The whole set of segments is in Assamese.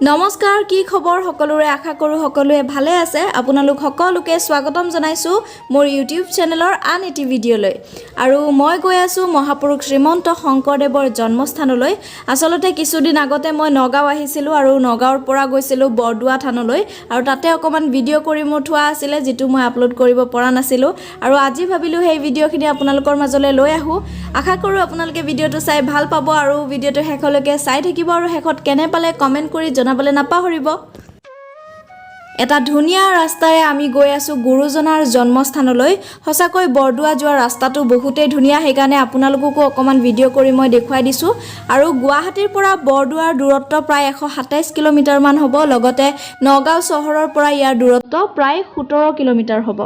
নমস্কাৰ কি খবৰ সকলোৰে আশা কৰো সকলোৱে ভালে আছে আপোনালোক সকলোকে স্বাগতম জনাইছো মোৰ ইউটিউব চেনেলৰ আন এটি ভিডিঅলৈ আৰু মই গৈ আছো মহাপুৰুষ শ্ৰীমন্ত শংকৰদেৱৰ জন্মস্থানলৈ আসলতে কিছুদিন আগতে মই নগাঁও আহিছিলো আৰু নগাঁৱৰ পৰা গৈছিলো বৰদুৱা থানলৈ আৰু তাতে অকমান ভিডিঅ কৰি মোৰ থোৱা আছিল যেটো মই আপলোড কৰিব পৰা নাছিলো আৰু আজি ভাবিলো সেই ভিডিঅখিনি আপোনালোকৰ মাজলৈ লৈ আহো আশা কৰো আপোনালোকে ভিডিঅটো চাই ভাল পাব আৰু ভিডিঅটো শেষলৈকে চাই থাকিব আৰু শেষত কেনে পালে কমেন্ট কৰি জনাবলে নাপাহৰিব এটা ধুনিয়া ৰাস্তাৰে আমি গৈ আছো গুৰুজনাৰ জন্মস্থানলৈ হসাকৈ বৰদুৱা যোৱা ৰাস্তাটো বহুতেই ধুনিয়া হেকানে আপোনালোককো অকমান ভিডিঅ কৰি মই দেখুৱাই দিছো আৰু গুৱাহাটীৰ পৰা বৰদুৱাৰ দূৰত্ব প্ৰায় 127 কিলোমিটাৰ মান হ'ব লগতে নগাঁও চহৰৰ পৰা ইয়াৰ দূৰত্ব প্ৰায় 17 কিলোমিটাৰ হ'ব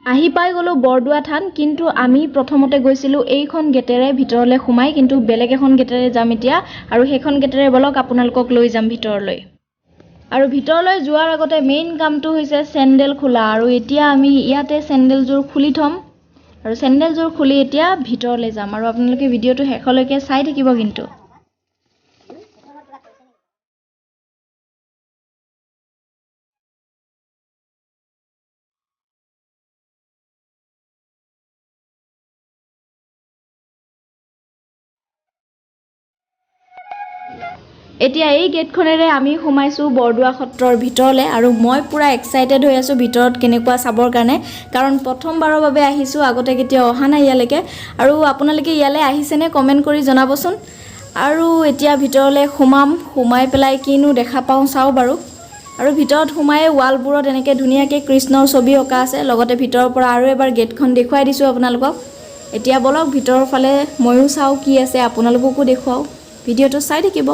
আহি পাই গলো বৰদুৱা থান কিন্তু আমি প্ৰথমতে গৈছিলো এইখন গেটেৰে ভিতৰলৈ সোমাই কিন্তু বেলেগ এখন গেটেৰে যাম এতিয়া আৰু সেইখন গেটেৰে বলক আপোনালোকক লৈ যাম ভিতৰলৈ আৰু ভিতৰলৈ যোৱাৰ আগতে মেইন কামটো হৈছে চেন্ডেল খোলা আৰু এতিয়া আমি ইয়াতে চেন্ডেলযোৰ খুলি থম আৰু চেন্ডেলযোৰ খুলি এতিয়া ভিতৰলৈ যাম আৰু আপোনালোকে ভিডিঅটো শেষলৈকে চাই থাকিব কিন্তু এতিয়া এই গেটখনেৰে আমি সোমাইছো বৰদুৱা সত্ৰৰ ভিতৰলে আৰু মই পুৰা এক্সাইটেড হৈ আছো ভিতৰত কেনেকুৱা চাবৰ কাৰণে কাৰণ প্ৰথমবাৰৰ বাবে আহিছো আগতে কেতিয়া অহা নাই ইয়ালৈকে আৰু আপোনালোকে ইয়ালে আহিছেনে কমেন্ট কৰি জনাবচোন আৰু এতিয়া ভিতৰলে সোমাই পেলাই কিনো দেখা পাওঁ চাও বাৰু আৰু ভিতৰত সোমাই ওয়ালবোৰত এনেকে ধুনিয়াকে কৃষ্ণৰ ছবি অঁকা আছে লগতে ভিতৰৰ পৰা আৰু এবাৰ গেটখন দেখুৱাই দিছো আপোনালোকক এতিয়া বলক ভিতৰৰ ফালে ময়ো চাও কি আছে আপোনালোককো দেখুৱাও ভিডিঅটো চাই থাকিব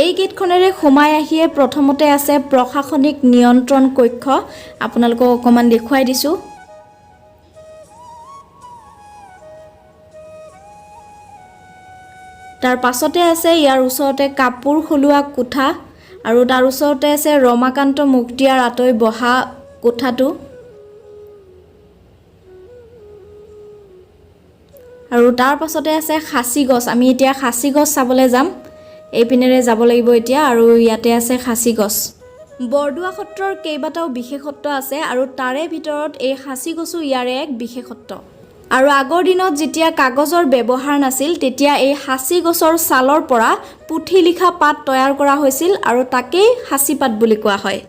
এই গেটখনেৰে সোমাই আহিয়ে প্ৰথমতে আছে প্ৰশাসনিক নিয়ন্ত্ৰণ কক্ষ আপোনালোকক অকমান দেখুৱাই দিছো তাৰ পাছতে আছে ইয়াৰ ওচৰতে কাপোৰ খলুৱা কোঠা আৰু তাৰ ওচৰতে আছে ৰমাকান্ত মুক্তিয়াৰ আতৈ বহা কোঠাটো আৰু তাৰ পাছতে আছে খাচি গছ আমি এতিয়া খাচি গছ চাবলৈ যাম এই পিনেৰে যাব লাগিব এতিয়া আৰু ইয়াতে আছে খাচি গছ বৰদুৱা সত্ৰৰ কেইবাটাও বিশেষত্ব আছে আৰু তাৰে ভিতৰত এই খাচি গছো ইয়াৰে এক বিশেষত্ব আৰু আগৰ দিনত যেতিয়া কাগজৰ ব্যৱহাৰ নাছিল তেতিয়া এই খাচি গছৰ ছালৰ পৰা পুথি লিখা পাত তৈয়াৰ কৰা হৈছিল আৰু তাকেই খাচি পাত বুলি কোৱা হয়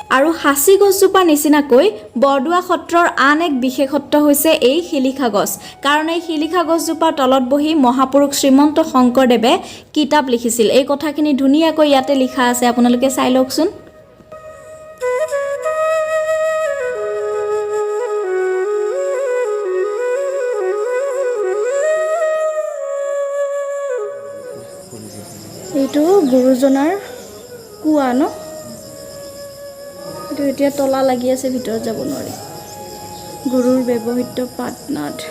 আৰু খাচি গছজোপা নিচিনাকৈ বৰদুৱা সত্ৰৰ আন এক বিশেষত্ব হৈছে এই শিলিখা গছ কাৰণ এই শিলিখা গছজোপাৰ তলত বহি মহাপুৰুষ শ্ৰীমন্ত শংকৰদেৱে কিতাপ লিখিছিল এই কথাখিনি ধুনিয়াকৈ ইয়াতে লিখা আছে আপোনালোকে চাই লওকচোন এইটো গুৰুজনাৰ কুৱা ন এতিয়া তলা লাগি আছে ভিতৰত যাব নোৱাৰি গুৰুৰ ব্যৱহৃত পাটনাথ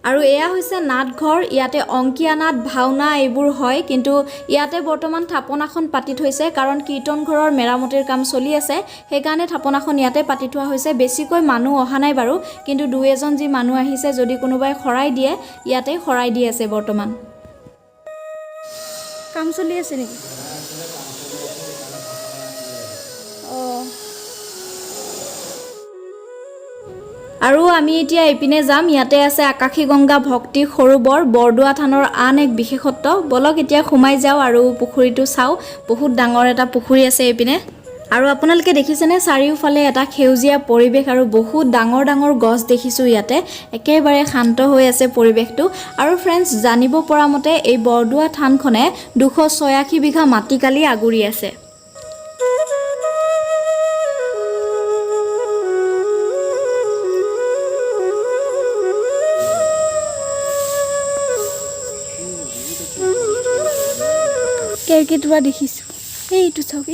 আৰু এয়া হৈছে নাটঘৰ ইয়াতে অংকিয়া নাট ভাওনা এইবোৰ হয় কিন্তু ইয়াতে বৰ্তমান থাপনাখন পাতি থৈছে কাৰণ কীৰ্তন ঘৰৰ মেৰামতিৰ কাম চলি আছে সেইকাৰণে থাপনাখন ইয়াতে পাতি থোৱা হৈছে বেছিকৈ মানুহ অহা নাই বাৰু কিন্তু দুই এজন যি মানুহ আহিছে যদি কোনোবাই খৰাই দিয়ে ইয়াতে খৰাই দি আছে বৰ্তমান কাম চলি আছে নেকি আৰু আমি এতিয়া এপিনে যাম ইয়াতে আছে আকাশী গংগা ভক্তি সৰোবৰ বৰদুৱা থানৰ আন এক বিশেষত্ব বলক এতিয়া সোমাই যাও আৰু পুখুৰীটো চাও বহুত ডাঙৰ এটা পুখুৰী আছে এপিনে আৰু আপোনালোকে দেখিছেনে চাৰিওফালে এটা সেউজীয়া পৰিৱেশ আৰু বহুত ডাঙৰ ডাঙৰ গছ দেখিছোঁ ইয়াতে একেবাৰে শান্ত হৈ আছে পৰিৱেশটো আৰু ফ্ৰেণ্ডছ জানিব পৰা মতে এই বৰদোৱা থানখনে 286 বিঘা মাটিকালি আগুৰি আছে কেৰকেটুৱা দেখিছোঁ এইটো চাওক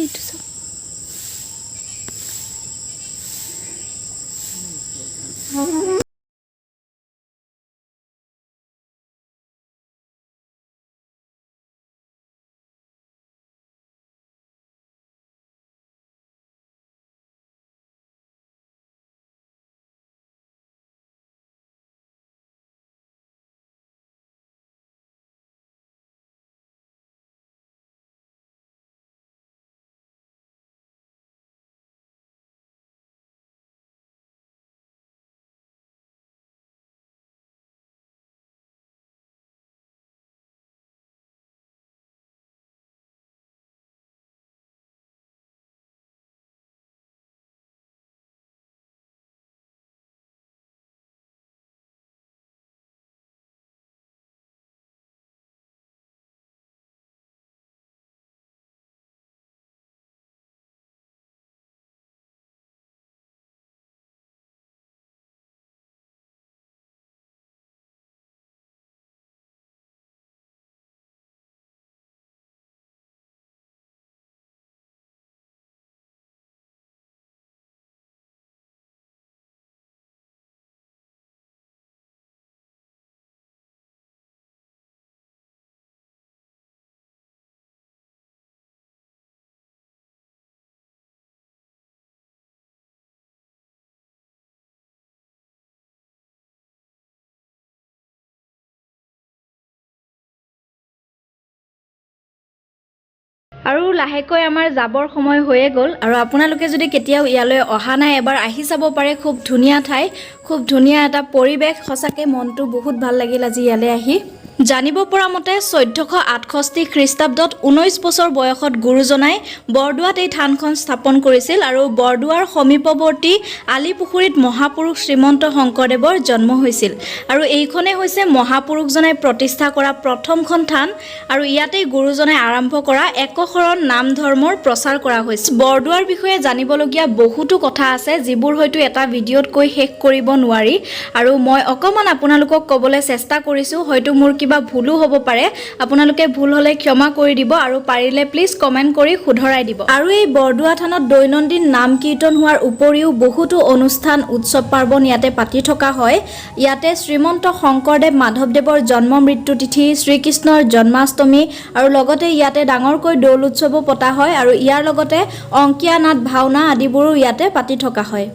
আৰু লাহেকৈ আমাৰ যাবৰ সময় হৈয়ে গ'ল আৰু আপোনালোকে যদি কেতিয়াও ইয়ালৈ অহা নাই এবাৰ আহি চাব পাৰে খুব ধুনীয়া ঠাই খুব ধুনীয়া এটা পৰিৱেশ সঁচাকৈ মনটো বহুত ভাল লাগিল আজি ইয়ালৈ আহি জানিব পৰা মতে 1468 খ্ৰীষ্টাব্দত 19 বছৰ বয়সত গুৰুজনাই বৰদোৱাত এই থানখন স্থাপন কৰিছিল আৰু বৰদোৱাৰ সমীপৱৰ্তী আলিপুখুৰীত মহাপুৰুষ শ্ৰীমন্ত শংকৰদেৱৰ জন্ম হৈছিল আৰু এইখনে হৈছে মহাপুৰুষজনাই প্ৰতিষ্ঠা কৰা প্ৰথমখন থান আৰু ইয়াতেই গুৰুজনাই আৰম্ভ কৰা একশৰণ নাম ধৰ্মৰ প্ৰচাৰ কৰা হৈছে বৰদোৱাৰ বিষয়ে জানিবলগীয়া বহুতো কথা আছে যিবোৰ হয়তো এটা ভিডিঅ'ত কৈ শেষ কৰিব নোৱাৰি আৰু মই অকমান আপোনালোকক ক'বলৈ চেষ্টা কৰিছোঁ হয়তো মোৰ কিবা ভুলো হ'ব পাৰে আপোনালোকে ভুল হ'লে ক্ষমা কৰি দিব আৰু পাৰিলে প্লিজ কমেন্ট কৰি শুধৰাই দিব আৰু এই বৰদোৱা থানত দৈনন্দিন নাম কীৰ্তন হোৱাৰ উপৰিও বহুতো অনুষ্ঠান উৎসৱ পাৰ্বণ ইয়াতে পাতি থকা হয় ইয়াতে শ্ৰীমন্ত শংকৰদেৱ মাধৱদেৱৰ জন্ম মৃত্যু তিথি শ্ৰীকৃষ্ণৰ জন্মাষ্টমী আৰু লগতে ইয়াতে ডাঙৰকৈ দৌল উৎসৱো পতা হয় আৰু ইয়াৰ লগতে অংকীয়া নাট ভাওনা আদিবোৰো ইয়াতে পাতি থকা হয়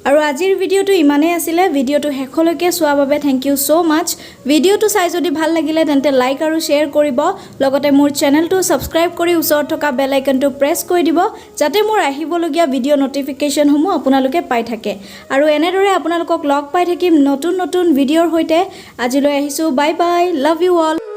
আৰু আজিৰ ভিডিঅ'টো ইমানেই আছিলে ভিডিঅ'টো শেষলৈকে চোৱাৰ বাবে থেংক ইউ সো মাচ ভিডিঅ'টো চাই যদি ভাল লাগিলে তেন্তে লাইক আৰু শ্বেয়াৰ কৰিব লগতে মোৰ চেনেলটো সাবস্ক্ৰাইব কৰি ওচৰত থকা বেল আইকনটো প্ৰেছ কৰি দিব যাতে মোৰ আহিবলগীয়া ভিডিঅ' নটিফিকেশ্যনসমূহ আপোনালোকে পাই থাকে আৰু এনেদৰে আপোনালোকক লগ পাই থাকিম নতুন নতুন ভিডিঅ'ৰ সৈতে আজিলৈ আহিছোঁ bye bye love you all